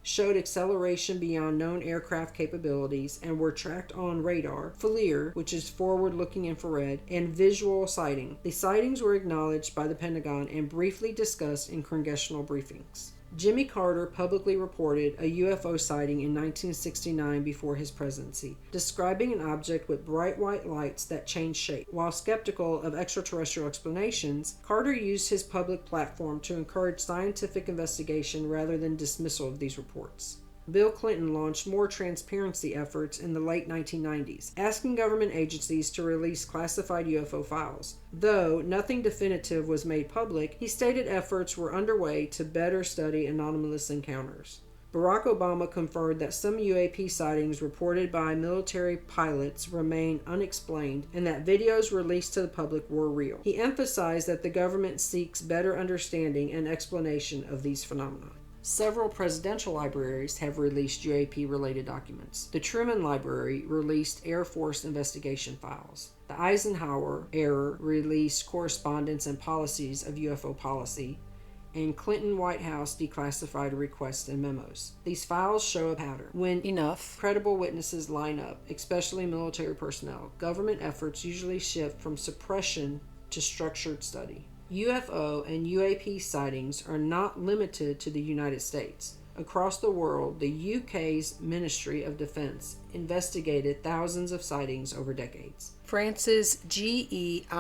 showed acceleration beyond known aircraft capabilities, and were tracked on radar, FLIR, which is forward-looking infrared, and visual sighting. The sightings were acknowledged by the Pentagon and briefly discussed in congressional briefings. Jimmy Carter publicly reported a UFO sighting in 1969 before his presidency, describing an object with bright white lights that changed shape. While skeptical of extraterrestrial explanations, Carter used his public platform to encourage scientific investigation rather than dismissal of these reports. Bill Clinton launched more transparency efforts in the late 1990s, asking government agencies to release classified UFO files. Though nothing definitive was made public, he stated efforts were underway to better study anomalous encounters. Barack Obama confirmed that some UAP sightings reported by military pilots remain unexplained and that videos released to the public were real. He emphasized that the government seeks better understanding and explanation of these phenomena. Several presidential libraries have released UAP-related documents. The Truman Library released Air Force investigation files. The Eisenhower era released correspondence and policies of UFO policy, and Clinton White House declassified requests and memos. These files show a pattern. When enough credible witnesses line up, especially military personnel, government efforts usually shift from suppression to structured study. UFO and UAP sightings are not limited to the United States. Across the world, the UK's Ministry of Defense investigated thousands of sightings over decades. France's GEIPAN,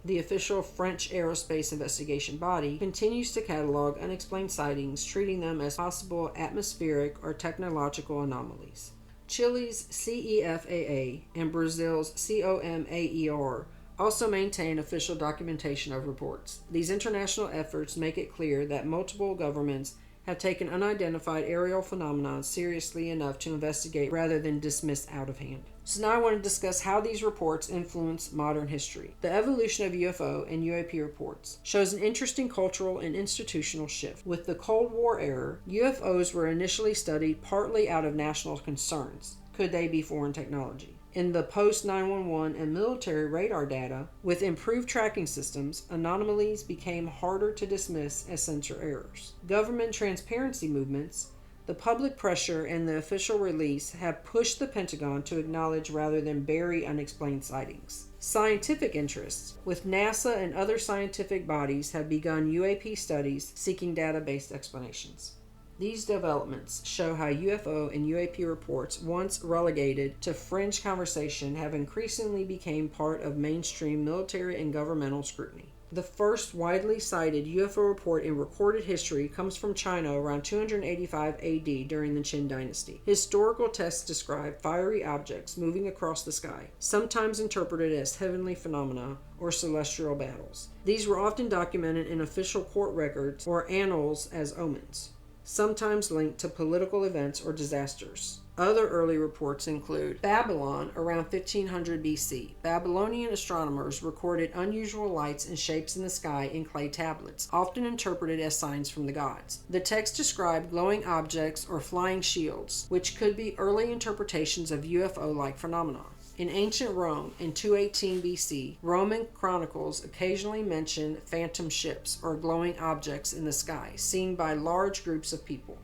the official French aerospace investigation body, continues to catalog unexplained sightings, treating them as possible atmospheric or technological anomalies. Chile's CEFAA and Brazil's COMAER also maintain official documentation of reports. These international efforts make it clear that multiple governments have taken unidentified aerial phenomena seriously enough to investigate rather than dismiss out of hand. So now I want to discuss how these reports influence modern history. The evolution of UFO and UAP reports shows an interesting cultural and institutional shift. With the Cold War era, UFOs were initially studied partly out of national concerns. Could they be foreign technology? In the post-911 and military radar data, with improved tracking systems, anomalies became harder to dismiss as sensor errors. Government transparency movements, the public pressure, and the official release have pushed the Pentagon to acknowledge rather than bury unexplained sightings. Scientific interests, with NASA and other scientific bodies have begun UAP studies seeking data-based explanations. These developments show how UFO and UAP reports, once relegated to fringe conversation, have increasingly become part of mainstream military and governmental scrutiny. The first widely cited UFO report in recorded history comes from China around 285 AD during the Qin dynasty. Historical texts describe fiery objects moving across the sky, sometimes interpreted as heavenly phenomena or celestial battles. These were often documented in official court records or annals as omens, sometimes linked to political events or disasters. Other early reports include Babylon around 1500 BC. Babylonian astronomers recorded unusual lights and shapes in the sky in clay tablets, often interpreted as signs from the gods. The text described glowing objects or flying shields, which could be early interpretations of UFO-like phenomena. In ancient Rome, in 218 BC, Roman chronicles occasionally mention phantom ships or glowing objects in the sky, seen by large groups of people.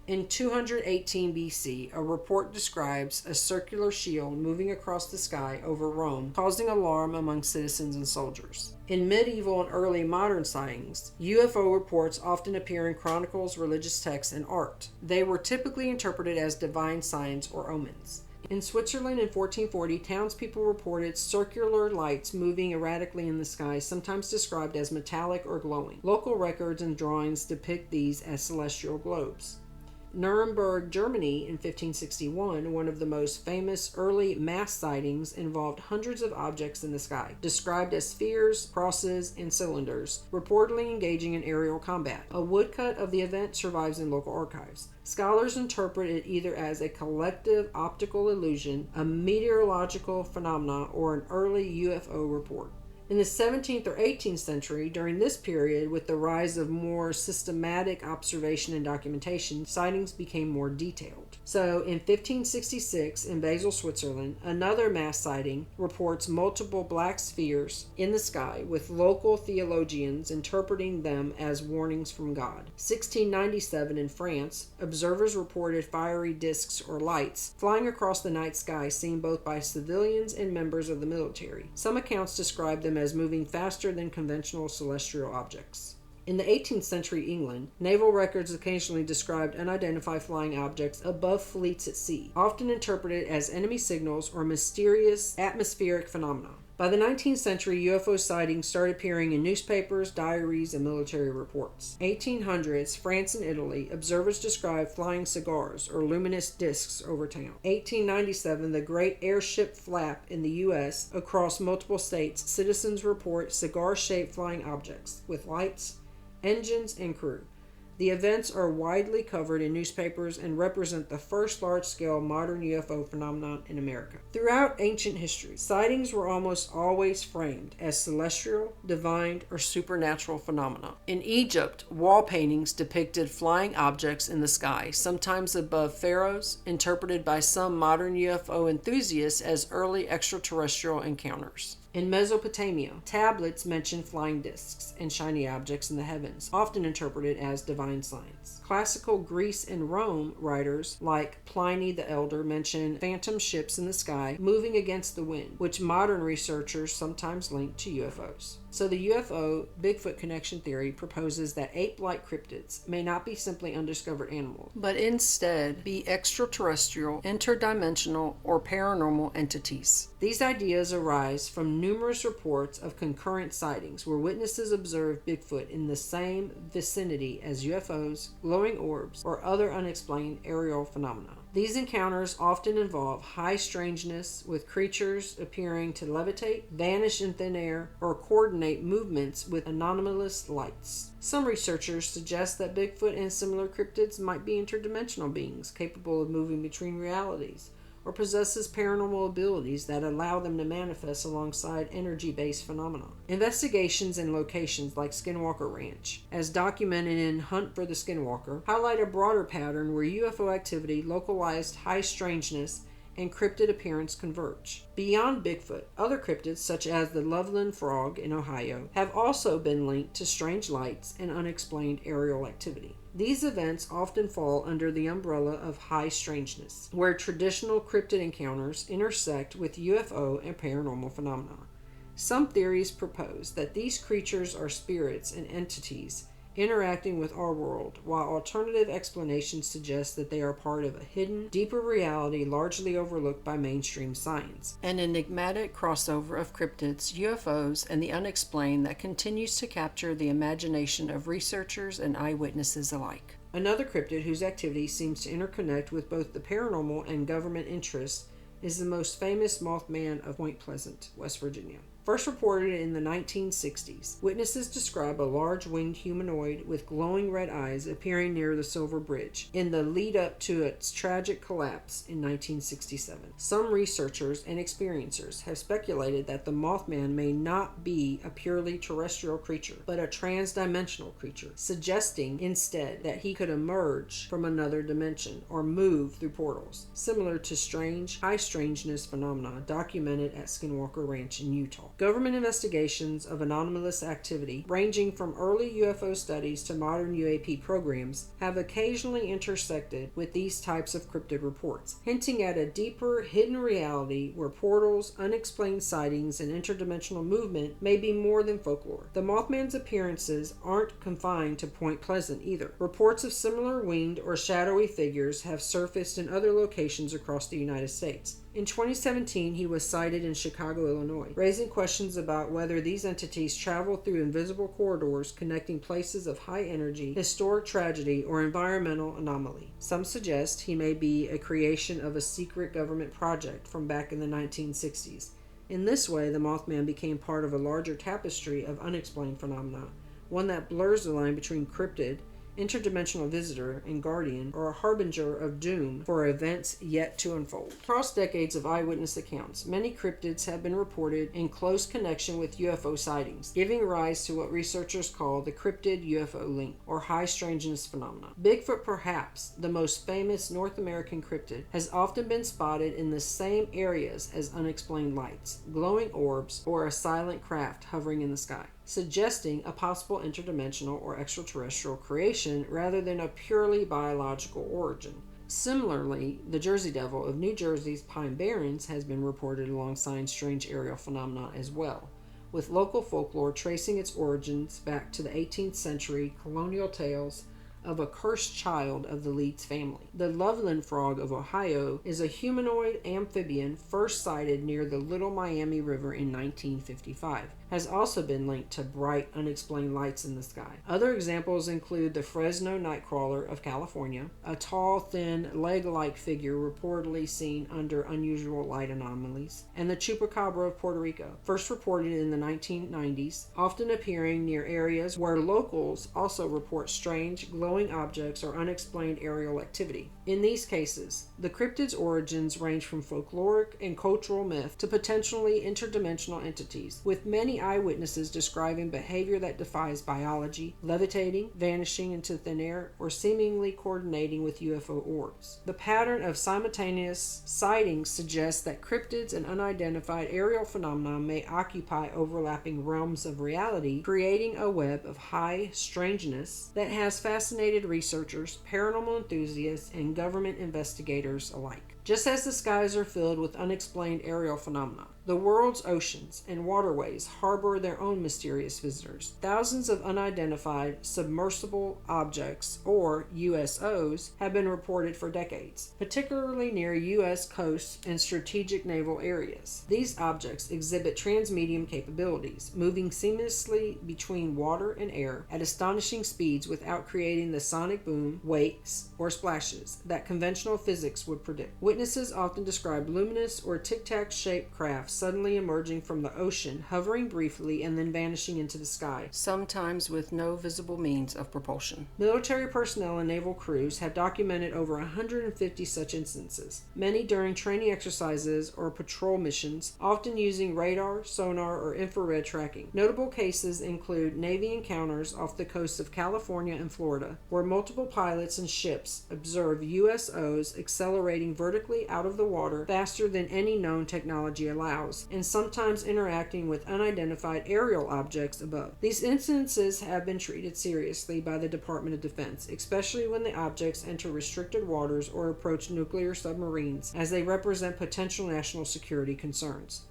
In 218 BC, a report describes a circular shield moving across the sky over Rome, causing alarm among citizens and soldiers. In medieval and early modern sightings, UFO reports often appear in chronicles, religious texts, and art. They were typically interpreted as divine signs or omens. In Switzerland in 1440, townspeople reported circular lights moving erratically in the sky, sometimes described as metallic or glowing. Local records and drawings depict these as celestial globes. Nuremberg, Germany in 1561, one of the most famous early mass sightings, involved hundreds of objects in the sky, described as spheres, crosses, and cylinders, reportedly engaging in aerial combat. A woodcut of the event survives in local archives. Scholars interpret it either as a collective optical illusion, a meteorological phenomena, or an early UFO report. In the 17th or 18th century, during this period, with the rise of more systematic observation and documentation, sightings became more detailed. So, in 1566, in Basel, Switzerland, another mass sighting reports multiple black spheres in the sky, with local theologians interpreting them as warnings from God. 1697, in France, observers reported fiery discs or lights flying across the night sky, seen both by civilians and members of the military. Some accounts describe them as moving faster than conventional celestial objects. In the 18th century England, naval records occasionally described unidentified flying objects above fleets at sea, often interpreted as enemy signals or mysterious atmospheric phenomena. By the 19th century, UFO sightings started appearing in newspapers, diaries, and military reports. 1800s, France and Italy, observers described flying cigars or luminous discs over town. 1897, the Great Airship Flap in the U.S. Across multiple states, citizens report cigar-shaped flying objects with lights, engines, and crew. The events are widely covered in newspapers and represent the first large-scale modern UFO phenomenon in America. Throughout ancient history, sightings were almost always framed as celestial, divine, or supernatural phenomena. In Egypt, wall paintings depicted flying objects in the sky, sometimes above pharaohs, interpreted by some modern UFO enthusiasts as early extraterrestrial encounters. In Mesopotamia, tablets mention flying discs and shiny objects in the heavens, often interpreted as divine signs. Classical Greece and Rome writers like Pliny the Elder mention phantom ships in the sky moving against the wind, which modern researchers sometimes link to UFOs. So the UFO Bigfoot connection theory proposes that ape-like cryptids may not be simply undiscovered animals, but instead be extraterrestrial, interdimensional, or paranormal entities. These ideas arise from numerous reports of concurrent sightings where witnesses observed Bigfoot in the same vicinity as UFOs, glowing orbs, or other unexplained aerial phenomena. These encounters often involve high strangeness, with creatures appearing to levitate, vanish in thin air, or coordinate movements with anomalous lights. Some researchers suggest that Bigfoot and similar cryptids might be interdimensional beings capable of moving between realities, or possesses paranormal abilities that allow them to manifest alongside energy-based phenomena. Investigations in locations like Skinwalker Ranch, as documented in Hunt for the Skinwalker, highlight a broader pattern where UFO activity, localized high strangeness, and cryptid appearance converge. Beyond Bigfoot, other cryptids such as the Loveland Frog in Ohio have also been linked to strange lights and unexplained aerial activity. These events often fall under the umbrella of high strangeness, where traditional cryptid encounters intersect with UFO and paranormal phenomena. Some theories propose that these creatures are spirits and entities interacting with our world, while alternative explanations suggest that they are part of a hidden, deeper reality largely overlooked by mainstream science. An enigmatic crossover of cryptids, UFOs, and the unexplained that continues to capture the imagination of researchers and eyewitnesses alike. Another cryptid whose activity seems to interconnect with both the paranormal and government interests is the most famous Mothman of Point Pleasant, West Virginia. First reported in the 1960s, witnesses describe a large winged humanoid with glowing red eyes appearing near the Silver Bridge in the lead up to its tragic collapse in 1967. Some researchers and experiencers have speculated that the Mothman may not be a purely terrestrial creature, but a transdimensional creature, suggesting instead that he could emerge from another dimension or move through portals, similar to strange, high strangeness phenomena documented at Skinwalker Ranch in Utah. Government investigations of anomalous activity, ranging from early UFO studies to modern UAP programs, have occasionally intersected with these types of cryptid reports, hinting at a deeper, hidden reality where portals, unexplained sightings, and interdimensional movement may be more than folklore. The Mothman's appearances aren't confined to Point Pleasant either. Reports of similar winged or shadowy figures have surfaced in other locations across the United States. In 2017, he was sighted in Chicago, Illinois, raising questions about whether these entities travel through invisible corridors connecting places of high energy, historic tragedy, or environmental anomaly. Some suggest he may be a creation of a secret government project from back in the 1960s. In this way, the Mothman became part of a larger tapestry of unexplained phenomena, one that blurs the line between cryptid, interdimensional visitor, and guardian, or a harbinger of doom for events yet to unfold. Across decades of eyewitness accounts, many cryptids have been reported in close connection with UFO sightings, giving rise to what researchers call the cryptid-UFO link, or high strangeness phenomena. Bigfoot, perhaps the most famous North American cryptid, has often been spotted in the same areas as unexplained lights, glowing orbs, or a silent craft hovering in the sky, suggesting a possible interdimensional or extraterrestrial creation rather than a purely biological origin. Similarly, the Jersey Devil of New Jersey's Pine Barrens has been reported alongside strange aerial phenomena as well, with local folklore tracing its origins back to the 18th century colonial tales of a cursed child of the Leeds family. The Loveland Frog of Ohio is a humanoid amphibian first sighted near the Little Miami River in 1955. Has also been linked to bright, unexplained lights in the sky. Other examples include the Fresno Nightcrawler of California, a tall, thin, leg-like figure reportedly seen under unusual light anomalies, and the Chupacabra of Puerto Rico, first reported in the 1990s, often appearing near areas where locals also report strange, glowing objects or unexplained aerial activity. In these cases, the cryptid's origins range from folkloric and cultural myth to potentially interdimensional entities, with many eyewitnesses describing behavior that defies biology, levitating, vanishing into thin air, or seemingly coordinating with UFO orbs. The pattern of simultaneous sightings suggests that cryptids and unidentified aerial phenomena may occupy overlapping realms of reality, creating a web of high strangeness that has fascinated researchers, paranormal enthusiasts, and government investigators alike. Just as the skies are filled with unexplained aerial phenomena, the world's oceans and waterways harbor their own mysterious visitors. Thousands of unidentified submersible objects, or USOs, have been reported for decades, particularly near U.S. coasts and strategic naval areas. These objects exhibit transmedium capabilities, moving seamlessly between water and air at astonishing speeds without creating the sonic boom, wakes, or splashes that conventional physics would predict. Witnesses often describe luminous or tic-tac-shaped craft suddenly emerging from the ocean, hovering briefly, and then vanishing into the sky, sometimes with no visible means of propulsion. Military personnel and naval crews have documented over 150 such instances, many during training exercises or patrol missions, often using radar, sonar, or infrared tracking. Notable cases include Navy encounters off the coasts of California and Florida, where multiple pilots and ships observe USOs accelerating vertically out of the water faster than any known technology allows, and sometimes interacting with unidentified aerial objects above. These instances have been treated seriously by the Department of Defense, especially when the objects enter restricted waters or approach nuclear submarines, as they represent potential national security concerns.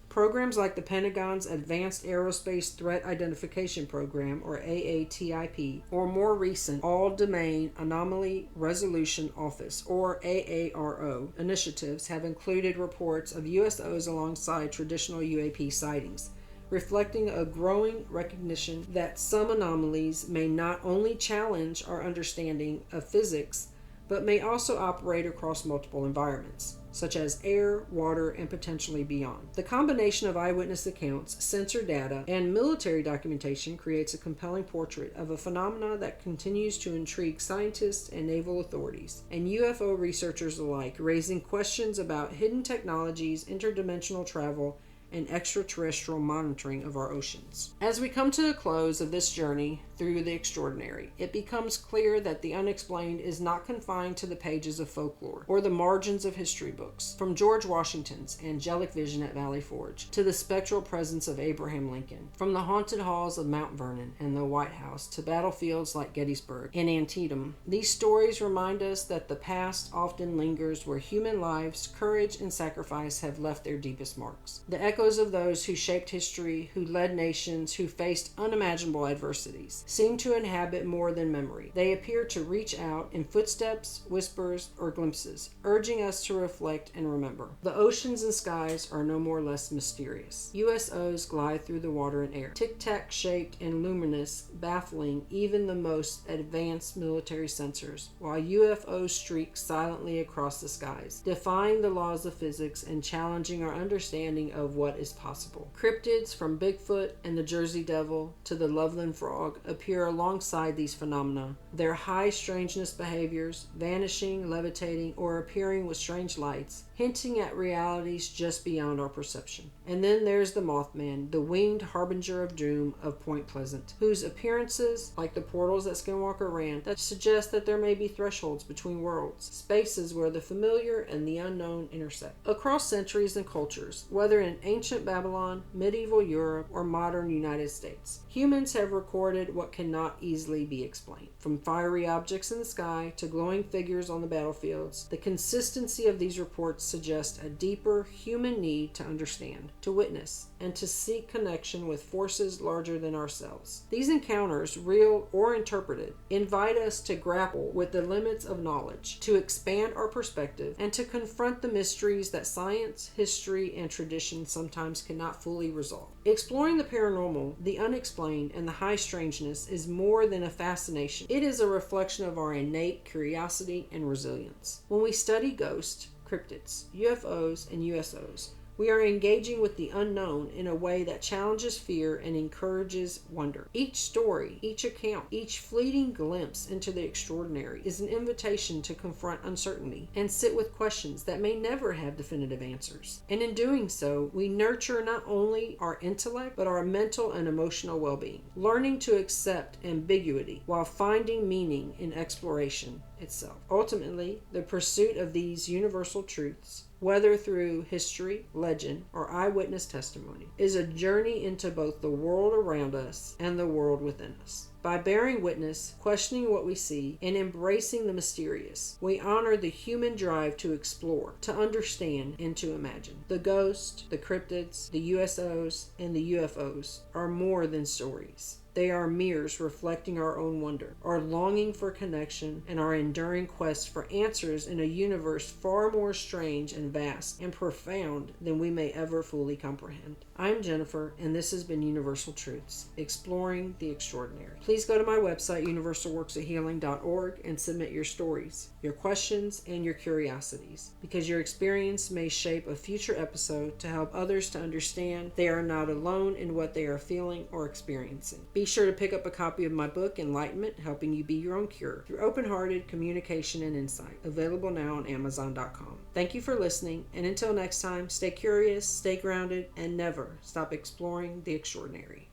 Programs like the Pentagon's Advanced Aerospace Threat Identification Program, or AATIP, or more recent All-Domain Anomaly Resolution Office, or AARO, initiatives have included reports of USOs alongside traditional UAP sightings, reflecting a growing recognition that some anomalies may not only challenge our understanding of physics, but may also operate across multiple environments, such as air, water, and potentially beyond. The combination of eyewitness accounts, sensor data, and military documentation creates a compelling portrait of a phenomena that continues to intrigue scientists and naval authorities, and UFO researchers alike, raising questions about hidden technologies, interdimensional travel, and extraterrestrial monitoring of our oceans. As we come to the close of this journey through the extraordinary, it becomes clear that the unexplained is not confined to the pages of folklore or the margins of history books. From George Washington's angelic vision at Valley Forge to the spectral presence of Abraham Lincoln, from the haunted halls of Mount Vernon and the White House to battlefields like Gettysburg and Antietam, these stories remind us that the past often lingers where human lives, courage, and sacrifice have left their deepest marks. The echoes of those who shaped history, who led nations, who faced unimaginable adversities, seem to inhabit more than memory. They appear to reach out in footsteps, whispers, or glimpses, urging us to reflect and remember. The oceans and skies are no more less mysterious. USOs glide through the water and air, tic-tac shaped and luminous, baffling even the most advanced military sensors, while UFOs streak silently across the skies, defying the laws of physics and challenging our understanding of what is possible. Cryptids, from Bigfoot and the Jersey Devil to the Loveland Frog, appear alongside these phenomena. Their high-strangeness behaviors, vanishing, levitating, or appearing with strange lights, hinting at realities just beyond our perception. And then there's the Mothman, the winged harbinger of doom of Point Pleasant, whose appearances, like the portals that Skinwalker ran, that suggest that there may be thresholds between worlds, spaces where the familiar and the unknown intersect. Across centuries and cultures, whether in ancient Babylon, medieval Europe, or modern United States, humans have recorded what cannot easily be explained. From fiery objects in the sky to glowing figures on the battlefields, the consistency of these reports suggests a deeper human need to understand, to witness, and to seek connection with forces larger than ourselves. These encounters, real or interpreted, invite us to grapple with the limits of knowledge, to expand our perspective, and to confront the mysteries that science, history, and tradition sometimes cannot fully resolve. Exploring the paranormal, the unexplained, and the high strangeness is more than a fascination. It is a reflection of our innate curiosity and resilience. When we study ghosts, cryptids, UFOs, and USOs, we are engaging with the unknown in a way that challenges fear and encourages wonder. Each story, each account, each fleeting glimpse into the extraordinary is an invitation to confront uncertainty and sit with questions that may never have definitive answers. And in doing so, we nurture not only our intellect, but our mental and emotional well-being, learning to accept ambiguity while finding meaning in exploration itself. Ultimately, the pursuit of these universal truths, whether through history, legend, or eyewitness testimony, is a journey into both the world around us and the world within us. By bearing witness, questioning what we see, and embracing the mysterious, we honor the human drive to explore, to understand, and to imagine. The ghosts, the cryptids, the USOs, and the UFOs are more than stories. They are mirrors reflecting our own wonder, our longing for connection, and our enduring quest for answers in a universe far more strange and vast and profound than we may ever fully comprehend. I'm Jennifer, and this has been Universal Truths, Exploring the Extraordinary. Please go to my website, universalworksofhealing.org, and submit your stories, your questions, and your curiosities, because your experience may shape a future episode to help others to understand they are not alone in what they are feeling or experiencing. Be sure to pick up a copy of my book, Enlightenment, Helping You Be Your Own Cure, through open-hearted communication and insight, available now on Amazon.com. Thank you for listening, and until next time, stay curious, stay grounded, and never stop exploring the extraordinary.